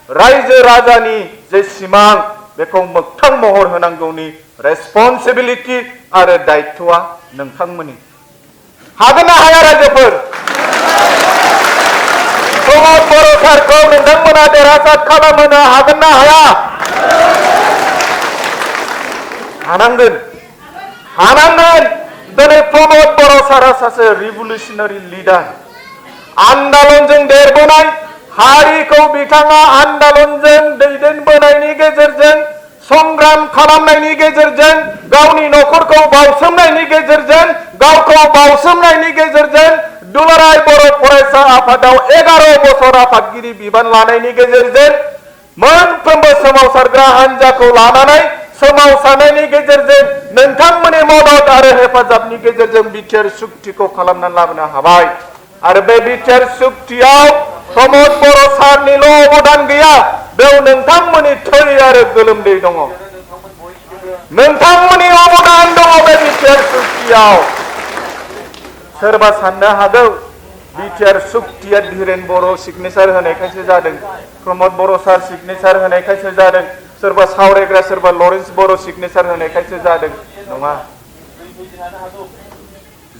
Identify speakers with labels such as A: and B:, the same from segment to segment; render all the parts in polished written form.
A: रायजो राजानि जे सिमां बेखौ मोगथां महर होनांगौनि रेसपन्सिबिलिटि आरो दायित्वआ नोंथांमोननि। हागोन ना हाया रायजोफोर? प्रमद बर' सारखौ नोंथांमोना देरहासार खालामहोनो हागोन ना हाया? हानांगोन। हानांगोन। दिनै प्रमद बर' सारा सासे रिभलिउसनारि लिडार, आन्दलनजों देरबोनाय, हारिखौ बिथाङा आन्दलनजों दैदेनबोनायनि गेजेरजों, संग्राम खालामनायनि गेजेरजों, गावनि नखरखौ बाउसोमनायनि गेजेरजों, गावखौ बाउसोमनायनि गेजेरजों दुलाराय बर' फरायसा आफादाव 11 बोसोर आफादगिरि बिबान लानायनि गेजेरजों मोनफ्रोमबो सोमावसारग्रा हान्जाखौ लानानै सोमावसारनायनि गेजेरजों नोंथांमोननि मदद आरो हेफाजाबनि गेजेरजों बिटिआर सुक्तिखौ खालामनानै लाबोनो हाबाय। आरो बे बिटिआर सुक्तियाव प्रमद बर' सारनिल' अबदान गैया, बेयाव नोंथांमोननि थै आरो गोलोमदै दङ। नोंथांमोननि अबदान दङ बे बिटिआर सुक्तियाव। सोरबा साननो हागौ बिटिआर सुक्तिया धीरेन बर' सिगनेचार होनायखायसो जादों, प्रमद बर' सार सिगनेचार होनायखायसो जादों, सोरबा सावरायग्रा सोरबा लरेन्स बर' सिगनेचार होनायखायसो जादों। नङा।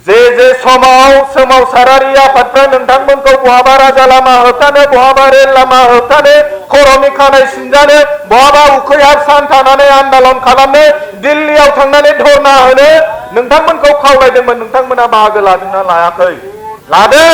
A: जे समाव सोमावसारारि आफादफ्रा नोंथांमोनखौ बहाबा राजा लामा होबथानो, बहाबा रेल लामा होबथानो, खर'नि खानाय सिनजानो, बहाबा उखैहाब सान थानानै आन्दलन खालामनो, दिल्लीयाव थांनानै धरना होनो नोंथांमोनखौ खावलायदोंमोन। नोंथांमोना बाहागो लादोंना लायाखै? लादों।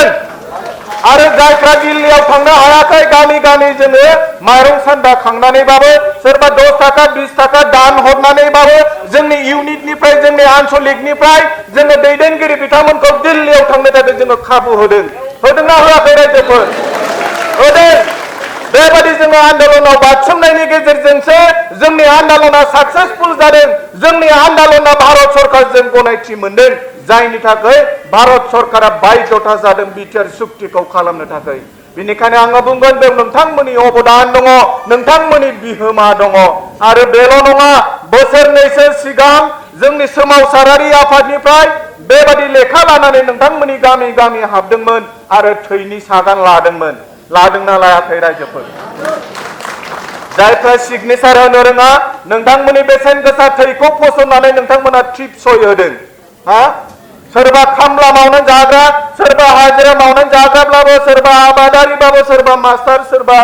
A: आरो जायफ्रा दिल्लीयाव थांनो हायाखै, गामि गामि जोङो माइरं सान्दा खांनानैबाबो, सोरबा 10 थाखा 20 थाखा दान हरनानैबाबो जोंनि इउनिटनिफ्राय, जोंनि आन्चलिकनिफ्राय जोङो दैदेनगिरि बिथांमोनखौ दिल्लीयाव थांनो थाखाय जोङो खाबु होदों। होदोंना होआखै रायजोफोर? होदों। बेबादि जोङो आन्दलनाव बारसोमनायनि गेजेरजोंसो जोंनि आन्दलना साक्सेसफुल जादों। जोंनि आन्दलना भारत सरकारजों गनायथि मोनदों, जायनि थाखाय भारत सरकारा बाध्यता जादों बिटिआर सुक्तिखौ खालामनो थाखाय। बेनिखायनो आङो बुंगोन बे नोंथांमोननि अबदान दङ, नोंथांमोननि बिहोमा दङ। आरो बेल' नङा, बोसोरनैसो सिगां जोंनि सोमावसारारि आफादनिफ्राय बेबादि लेखा लानानै नोंथांमोननि गामि गामि हाबदोंमोन आरो थैनि सागान लादोंमोन। लादोंना लायाखै रायजोफोर? जायफ्रा सिगनेचार होनो रोङा, नोंथांमोननि बेसेन गोसा थैखौ फसंनानै नोंथांमोना टिपसय होदों। सोरबा खामला मावनानै जाग्रा, सोरबा हाजिरा मावनानै जाग्राब्लाबो, सोरबा आबादारिबाबो, सोरबा मास्टार, सोरबा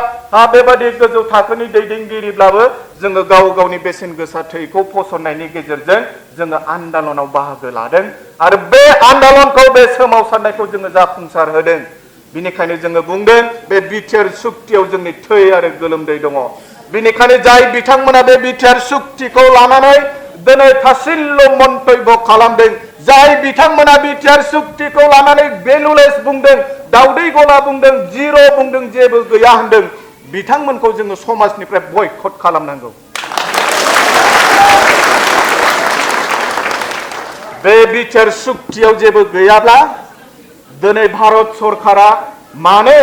A: बेबादि गोजौ थाखोनि दैदेनगिरिब्लाबो जोङो गाव गावनि बेसेन गोसा थैखौ फसंनायनि गेजेरजों जोङो आन्दलनाव बाहागो लादों। आरो बे आन्दलनखौ, बे सोमावसारनायखौ जोङो जाफुंसार होदों। बिनिखायनो जोङो बुंदों बे बिटिआर सुक्तियाव जोंनि थै आरो गोलोमदै दङ। बिनिखायनो जाय बिथांमोना बे बिटिआर सुक्तिखौ लानानै दिनै थासिल्य मन्तब्य खालामदों, जाय बिथांमोना बिटिआर सुक्तिखौ लानानै भेलुलेस बुंदों, दावदै गला बुंदों, जिर' बुंदों, जेबो गैया होनदों, बिथांमोनखौ जोङो समाजनिफ्राय बयकट खालामनांगौ। बे बिटिआर सुक्तियाव जेबो गैयाब्ला दिनै भारत सरकारा मानो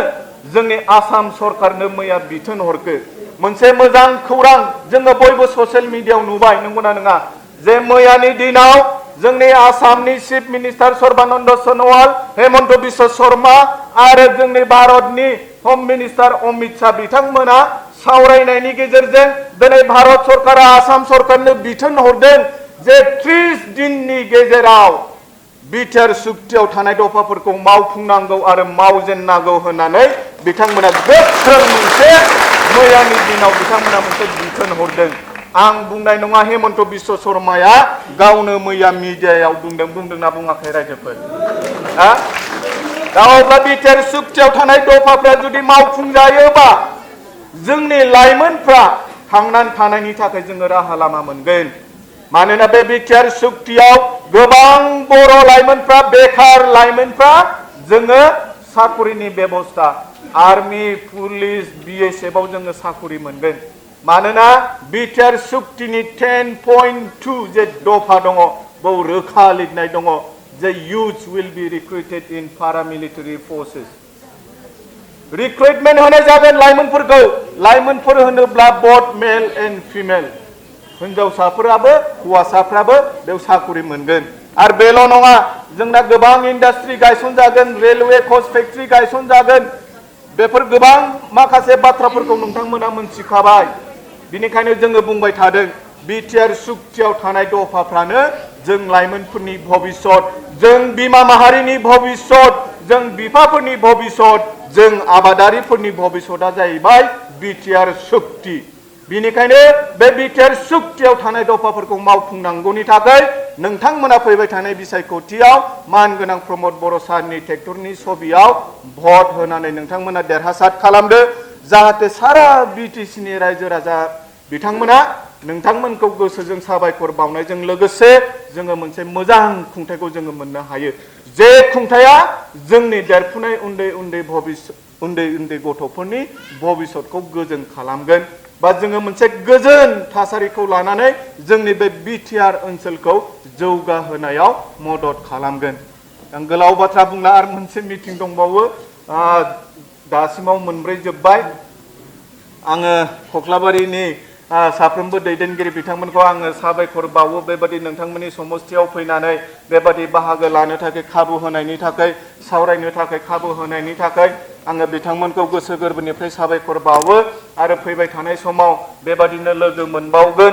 A: जोंनि आसाम सरकारनो मैया बिथोन हरखो? मोनसे मोजां खौरां जोङो बयबो ससियेल मिडियायाव नुबाय, नंगौना नङा? जे मैयानि दिनाव जोंनि आसामनि चिफ मिनिस्टार सर्बानन्द सनोवाल, हेमन्त बिश्व शर्मा आरो जोंनि भारतनि होम मिनिस्टार अमित शाह बिथांमोना सावरायनायनि गेजेरजों दिनै भारत सरकारा आसाम सरकारनो बिथोन हरदों जे 30 दिननि गेजेराव बिटिआर सुक्तियाव थानाय दफाफोरखौ मावफुंनांगौ आरो मावजेननांगौ होननानै बिथांमोना गोख्रों मोनसे मैयानि दिनाव बिथांमोना मोनसे बिथोन हरदों। आं बुंनाय नङा, हेमन्त बिश्व शर्माया गावनो मैया मिडियायाव बुंदों। बुंदोंना बुङाखै रायजोफोर? दा अब्ला बिटिआर सुक्तियाव थानाय दफाफ्रा जुदि मावफुंजायोबा जोंनि लाइमोनफ्रा थांनानै थानायनि थाखाय जोङो राहा लामा मोनगोन। मानोना बे बिटिआर सुक्तियाव गोबां बर' लाइमोनफ्रा, बेकार लाइमोनफ्रा जोङो साकरिनि बेबस्था, आर्मी, पुलिस, BSFआव जोङो साकरि मोनगोन। मानोना बिटिआर सुक्तिनि 10.2 जे दफा दङ, बेयाव रोखा लिरनाय दङ जे youth will be recruited in paramilitary forces. Recruitment होनाय जागोन लाइमोनफोरखौ। लाइमोनफोर होनोब्ला बोथ मेल एन्ड फिमेल, हिनजावसाफोराबो हौवासाफ्राबो बेयाव साकरि मोनगोन। आरो बेल' नङा, जोंना गोबां इन्डास्ट्रि गायसनजागोन, रेलवे कच फेक्ट्रि गायसनजागोन, बेफोर गोबां माखासे बाथ्राफोरखौ नोंथांमोना मोनथिखाबाय बिनिखायनो जोङो बुंबाय थादों बिटिआर सुक्तियाव थानाय दफाफ्रानो जों लाइमोनफोरनि भबिष्यत जों बिमा माहारिनि भबिष्यत जों बिफाफोरनि भबिष्यत जों आबादारिफोरनि भबिष्यतआ जाहैबाय बिटिआर सुक्ति बिनिखायनो बे बिटिआर सुक्तियाव थानाय दफाफोरखौ मावफुंनांगौनि थाखाय नोंथांमोना फैबाय थानाय बिसायख'थियाव मानगोनां प्रमद बर' सारनि ट्रेक्टरनि छबियाव भट होनानै नोंथांमोना देरहासार खालामदो जाहाथे सारा बिटिसिनि रायजो राजा बिथांमोना नोंथांमोनखौ गोसोजों साबायखर बावनायजों लोगोसे जोङो मोनसे मोजां खुंथायखौ जोङो मोननो हायो जे खुंथाया जोंनि देरफुनाय उन्दै उन्दै गथ'फोरनि भबिष्यतखौ गोजोन खालामगोन बा जोङो मोनसे गोजोन थासारिखौ लानानै जोंनि बे बिटिआर ओनसोलखौ जौगाहोनायाव मदद खालामगोन आं गोलाव बाथ्रा बुंला आरो मोनसे मिटिं दंबावो दासिमाव मोनब्रै जोब्बाय आङो खख्लाबारिनि साफ्रोमबो दैदेनगिरि बिथांमोनखौ आङो साबायखर बावो बेबादि नोंथांमोननि समस्थियाव फैनानै बेबादि बाहागो लानो थाखाय खाबु होनायनि थाखाय सावरायनो थाखाय खाबु होनायनि थाखाय आङो बिथांमोनखौ गोसो गोरबोनिफ्राय साबायखर बावो आरो फैबाय थानाय समाव बेबादिनो लोगो मोनबावगोन